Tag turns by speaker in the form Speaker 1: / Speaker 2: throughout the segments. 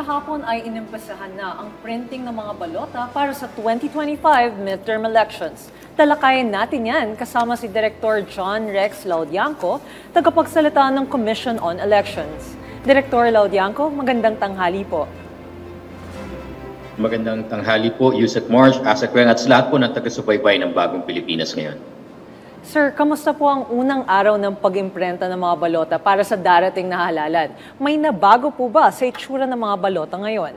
Speaker 1: Kahapon ay inimpesahan na ang printing ng mga balota para sa 2025 midterm elections. Talakayin natin yan kasama si Director John Rex Laudianco, tagapagsalita ng Commission on Elections. Director Laudianco, magandang tanghali po.
Speaker 2: Magandang tanghali po, Yusek March, Asakweng at sa lahat po ng taga-subaybay ng Bagong Pilipinas ngayon.
Speaker 1: Sir, kamusta po ang unang araw ng pag-imprenta ng mga balota para sa darating na halalan? May nabago po ba sa itsura ng mga balota ngayon?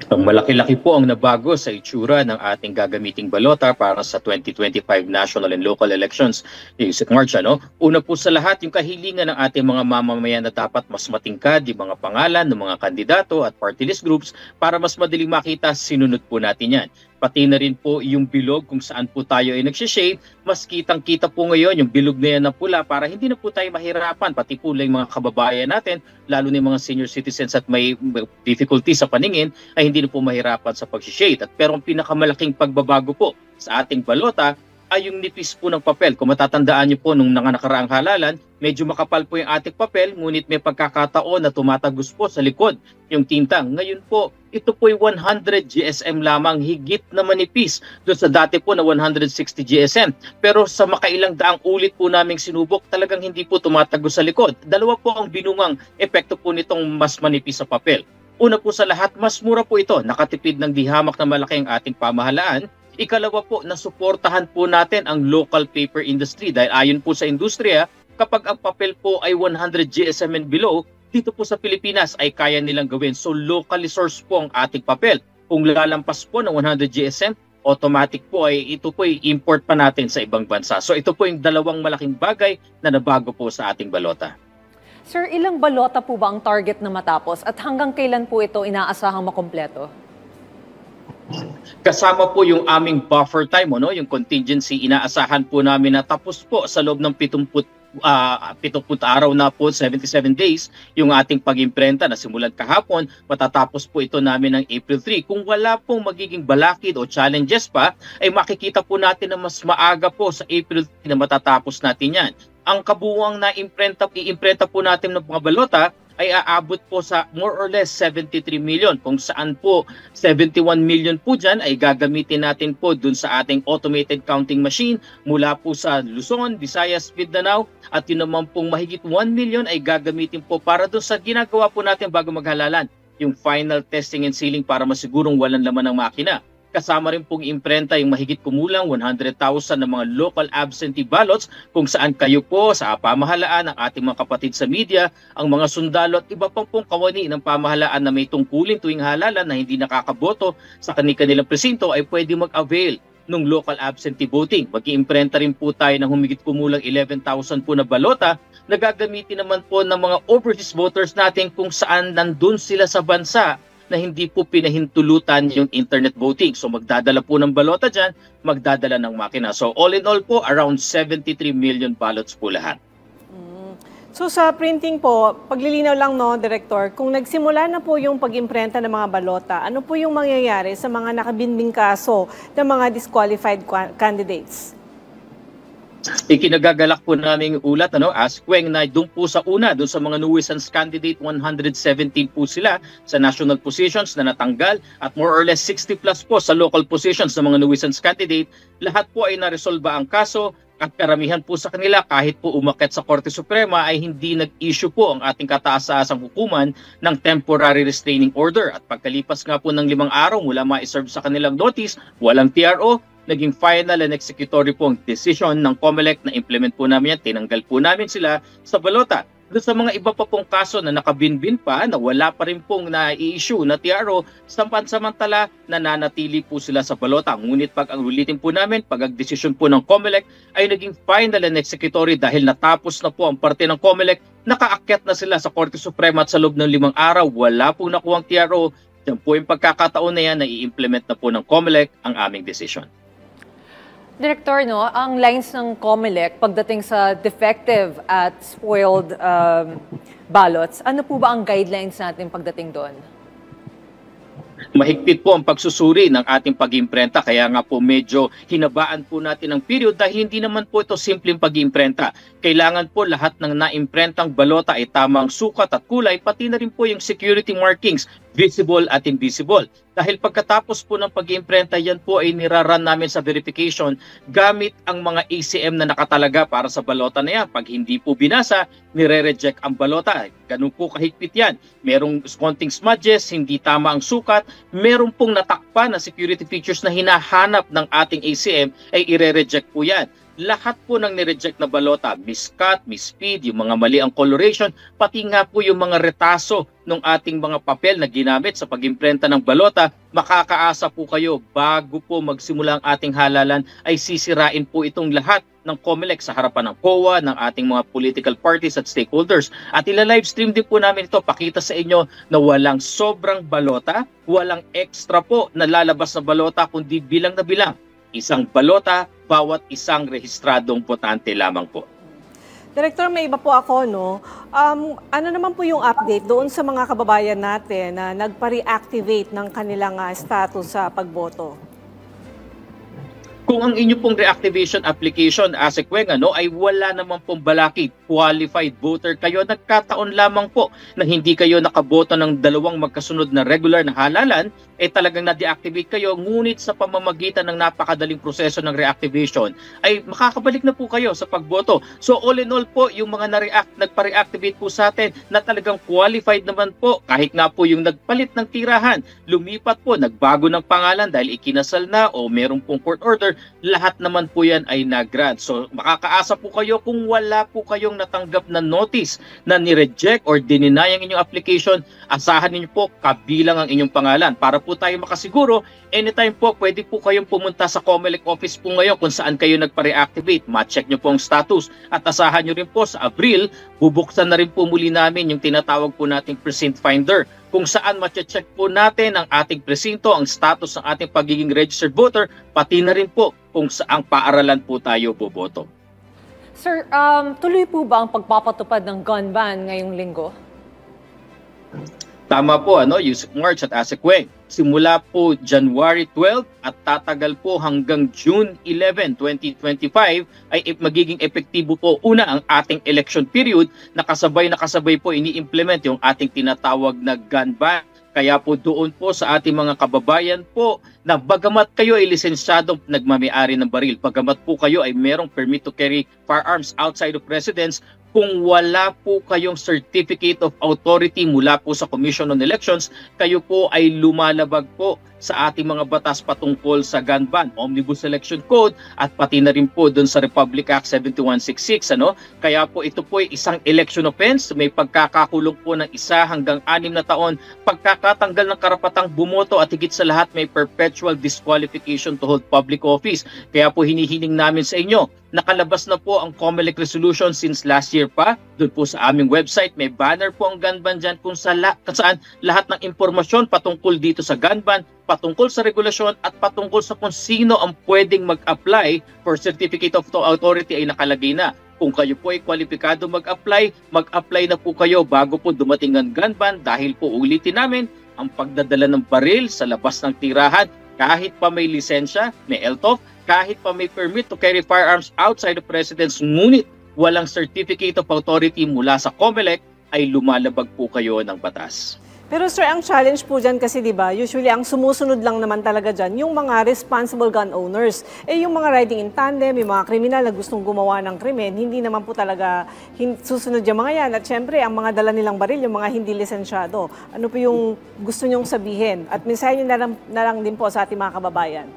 Speaker 2: Malaki-laki po ang nabago sa itsura ng ating gagamiting balota para sa 2025 national and local elections. Yusek March, una po sa lahat yung kahilingan ng ating mga mamamayan na dapat mas matingkad yung mga pangalan ng mga kandidato at party list groups para mas madaling makita, sinunod po natin yan. Pati na rin po yung bilog kung saan po tayo ay nagsishade, mas kitang-kita po ngayon yung bilog na yan na pula para hindi na po tayo mahirapan, pati po lang mga kababayan natin, lalo na yung mga senior citizens at may difficulty sa paningin, ay hindi na po mahirapan sa pagsishade. Pero ang pinakamalaking pagbabago po sa ating balota ay yung nipis po ng papel. Kung matatandaan niyo po nung nakaraang halalan, medyo makapal po yung ating papel, ngunit may pagkakataon na tumatagos po sa likod yung tinta. Ngayon po, ito po ay 100 GSM lamang, higit na manipis doon sa dati po na 160 GSM. Pero sa makailang daang ulit po naming sinubok, talagang hindi po tumatagos sa likod. Dalawa po ang binungang epekto po nitong mas manipis sa papel. Una po sa lahat, mas mura po ito. Nakatipid ng dihamak na malaki ang ating pamahalaan. Ikalawa po, nasuportahan po natin ang local paper industry dahil ayon po sa industriya, kapag ang papel po ay 100 GSM and below, dito po sa Pilipinas ay kaya nilang gawin. So locally sourced po ang ating papel. Kung lalampas po ng 100 GSM, automatic po ay ito po ay import pa natin sa ibang bansa. So ito po yung dalawang malaking bagay na nabago po sa ating balota.
Speaker 1: Sir, ilang balota po ba ang target na matapos at hanggang kailan po ito inaasahang makumpleto?
Speaker 2: Kasama po yung aming buffer time, yung contingency, inaasahan po namin na tapos po sa loob ng 70 araw na po, 77 days, yung ating pag-imprenta na simulan kahapon, matatapos po ito namin ng April 3. Kung wala pong magiging balakid o challenges pa, ay makikita po natin na mas maaga po sa April 3 na matatapos natin yan. Ang kabuuang na i-imprenta po natin ng mga balota ay aabot po sa more or less 73 million. Kung saan po 71 million po dyan ay gagamitin natin po dun sa ating automated counting machine mula po sa Luzon, Visayas, Mindanao at yun naman pong mahigit 1 million ay gagamitin po para dun sa ginagawa po natin bago maghalalan, yung final testing and sealing para masigurong walang laman ng makina. Kasama rin pong imprenta yung mahigit kumulang 100,000 na mga local absentee ballots kung saan kayo po sa pamahalaan ng ating mga kapatid sa media, ang mga sundalo at iba pang kawani ng pamahalaan na may tungkulin tuwing halalan na hindi nakakaboto sa kanilang presinto ay pwede mag-avail ng local absentee voting. Mag-iimprenta rin po tayo ng humigit kumulang 11,000 po na balota na gagamitin naman po ng mga overseas voters natin kung saan nandun sila sa bansa na hindi po pinahintulutan yung internet voting. So magdadala po ng balota dyan, magdadala ng makina. So all in all po, around 73 million ballots po lahat.
Speaker 3: So sa printing po, paglilinaw lang Director, kung nagsimula na po yung pag-imprenta ng mga balota, ano po yung mangyayari sa mga nakabinding kaso ng mga disqualified candidates?
Speaker 2: Ikinagagalak po namin ulat, Askweng, na doon po sa una, doon sa mga nuisance candidate, 117 po sila sa national positions na natanggal at more or less 60 plus po sa local positions ng mga nuisance candidate. Lahat po ay naresolba ang kaso at karamihan po sa kanila kahit po umakyat sa Korte Suprema ay hindi nag-issue po ang ating kataas-taasang hukuman ng temporary restraining order. At pagkalipas nga po ng 5 araw mula ma-serve sa kanilang notice, walang TRO, naging final and executory po ang decision ng COMELEC na implement po namin yan. Tinanggal po namin sila sa balota. Doon sa mga iba pa pong kaso na nakabinbin pa, na wala pa rin pong na-issue na TRO, samantala nananatili po sila sa balota. Ngunit pag ang ulitin po namin, pag ang decision po ng COMELEC ay naging final and executory dahil natapos na po ang parte ng COMELEC, nakaakyat na sila sa Korte Suprema at sa loob ng 5 araw, wala pong nakuhang TRO. Yan po yung pagkakataon na yan na i-implement na po ng COMELEC ang aming decision.
Speaker 1: Director, ang lines ng COMELEC pagdating sa defective at spoiled ballots, ano po ba ang guidelines natin pagdating doon?
Speaker 2: Mahigpit po ang pagsusuri ng ating pag-imprenta, kaya nga po medyo hinabaan po natin ang period dahil hindi naman po ito simpleng pag-imprenta. Kailangan po lahat ng naimprentang balota ay tamang sukat at kulay, pati na rin po yung security markings, visible at invisible. Dahil pagkatapos po ng pag-imprenta, yan po ay niraran namin sa verification gamit ang mga ACM na nakatalaga para sa balota na yan. Pag hindi po binasa, nire-reject ang balota. Ganun po kahigpit yan. Merong konting smudges, hindi tama ang sukat, meron pong natakpan na security features na hinahanap ng ating ACM, ay ire-reject po yan. Lahat po ng nireject na balota, miscut, misspeed, yung mga mali ang coloration, pati nga po yung mga retaso ng ating mga papel na ginamit sa pag-imprenta ng balota, makakaasa po kayo bago po magsimula ang ating halalan ay sisirain po itong lahat ng COMELEC sa harapan ng COA, ng ating mga political parties at stakeholders. At ila-livestream din po namin ito, pakita sa inyo na walang sobrang balota, walang extra po na lalabas na balota, kundi bilang na bilang. Isang balota, bawat isang rehistradong botante lamang po.
Speaker 3: Director, may iba po ako, no? Ano naman po yung update doon sa mga kababayan natin na nagpa-reactivate ng kanilang status sa pagboto?
Speaker 2: Kung ang inyo pong reactivation application, ASEC Weng, ay wala naman pong balakid, qualified voter kayo, nagkataon lamang po na hindi kayo nakaboto ng dalawang magkasunod na regular na halalan, talagang na-deactivate kayo, ngunit sa pamamagitan ng napakadaling proseso ng reactivation, ay makakabalik na po kayo sa pagboto. So all in all po, yung mga nagpa-reactivate po sa atin na talagang qualified naman po, kahit nga po yung nagpalit ng tirahan, lumipat po, nagbago ng pangalan dahil ikinasal na o meron pong court order, lahat naman po yan ay nag-grant. So makakaasa po kayo kung wala po kayong natanggap na notice na ni-reject or dininay ang inyong application, asahan niyo po kabilang ang inyong pangalan. Para po tayo makasiguro, anytime po pwede po kayong pumunta sa COMELEC office po ngayon kung saan kayo nagpa-reactivate. Ma-check nyo po ang status at asahan nyo rin po sa Abril, bubuksan na rin po muli namin yung tinatawag po nating precinct finder, kung saan ma-check po natin ang ating presinto, ang status ng ating pagiging registered voter, pati na rin po kung saang paaralan po tayo boboto.
Speaker 1: Sir, tuloy po ba ang pagpapatupad ng gun ban ngayong linggo?
Speaker 2: Tama po, Yusek March at ASEC Weng. Simula po January 12 at tatagal po hanggang June 11, 2025 ay magiging epektibo po una ang ating election period na kasabay po ini-implement yung ating tinatawag na gun ban. Kaya po doon po sa ating mga kababayan po na bagamat kayo ay lisensyadong nagmamayari ng baril, bagamat po kayo ay merong permit to carry firearms outside of residence, kung wala po kayong certificate of authority mula po sa Commission on Elections, kayo po ay lumalabag po sa ating mga batas patungkol sa gun ban, Omnibus Election Code at pati na rin po doon sa Republic Act 7166. Kaya po ito po ay isang election offense, may pagkakakulong po ng 1 hanggang 6 na taon, pagkakatanggal ng karapatang bumoto at higit sa lahat may perpetual disqualification to hold public office. Kaya po hinihiling namin sa inyo, nakalabas na po ang COMELEC resolution since last year pa. Doon po sa aming website, may banner po ang gun ban dyan kung saan lahat ng impormasyon patungkol dito sa gun ban, patungkol sa regulasyon at patungkol sa kung sino ang pwedeng mag-apply for Certificate of Authority ay nakalagay na. Kung kayo po ay kwalipikado mag-apply na po kayo bago po dumating ang gun ban dahil po ulitin namin ang pagdadala ng baril sa labas ng tirahan kahit pa may lisensya, may LTOF, kahit pa may permit to carry firearms outside of residence, ngunit walang Certificate of Authority mula sa COMELEC, ay lumalabag po kayo ng batas.
Speaker 3: Pero sir, ang challenge po dyan kasi diba, usually ang sumusunod lang naman talaga dyan, yung mga responsible gun owners. Yung mga riding in tandem, yung mga kriminal na gustong gumawa ng krimen, hindi naman po talaga susunod yung mga yan. At syempre, ang mga dala nilang baril, yung mga hindi lisensyado. Ano po yung gusto nyong sabihin? At mensahe nyo na lang din po sa ating mga kababayan.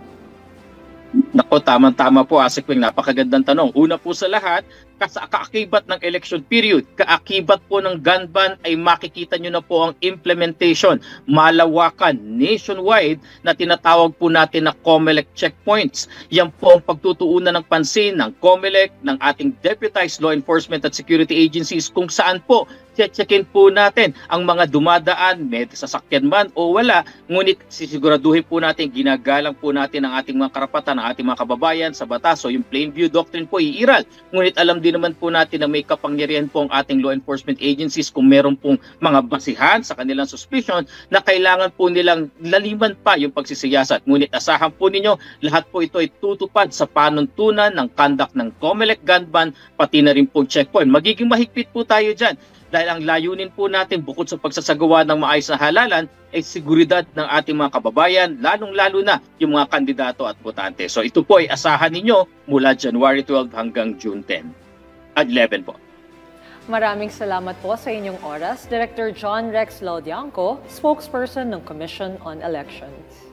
Speaker 2: Nako, tama-tama po, ASEC Weng, napakagandang tanong. Una po sa lahat, kaakibat ng election period, kaakibat po ng gun ban ay makikita nyo na po ang implementation, malawakan, nationwide na tinatawag po natin na COMELEC checkpoints. Yan po ang pagtutuunan ng pansin ng COMELEC, ng ating deputized law enforcement at security agencies kung saan po i-checkin po natin ang mga dumadaan, may sasakyan man o wala, ngunit sisiguraduhin po natin, ginagalang po natin ang ating mga karapatan, ang ating mga kababayan sa batas. So yung plain view doctrine po iiral. Ngunit alam din naman po natin na may kapangyarihan po ang ating law enforcement agencies kung meron pong mga basihan sa kanilang suspicion na kailangan po nilang laliman pa yung pagsisiyasat. Ngunit asahan po ninyo, lahat po ito ay tutupad sa panuntunan ng conduct ng COMELEC gun ban, pati na rin po checkpoint. Magiging mahigpit po tayo dyan dahil ang layunin po natin bukod sa pagsasagawa ng maayos na halalan ay seguridad ng ating mga kababayan, lalong-lalo na yung mga kandidato at botante. So ito po ay asahan ninyo mula January 12 hanggang June 10 at 11 po.
Speaker 1: Maraming salamat po sa inyong oras, Director John Rex Laudianco, spokesperson ng Commission on Elections.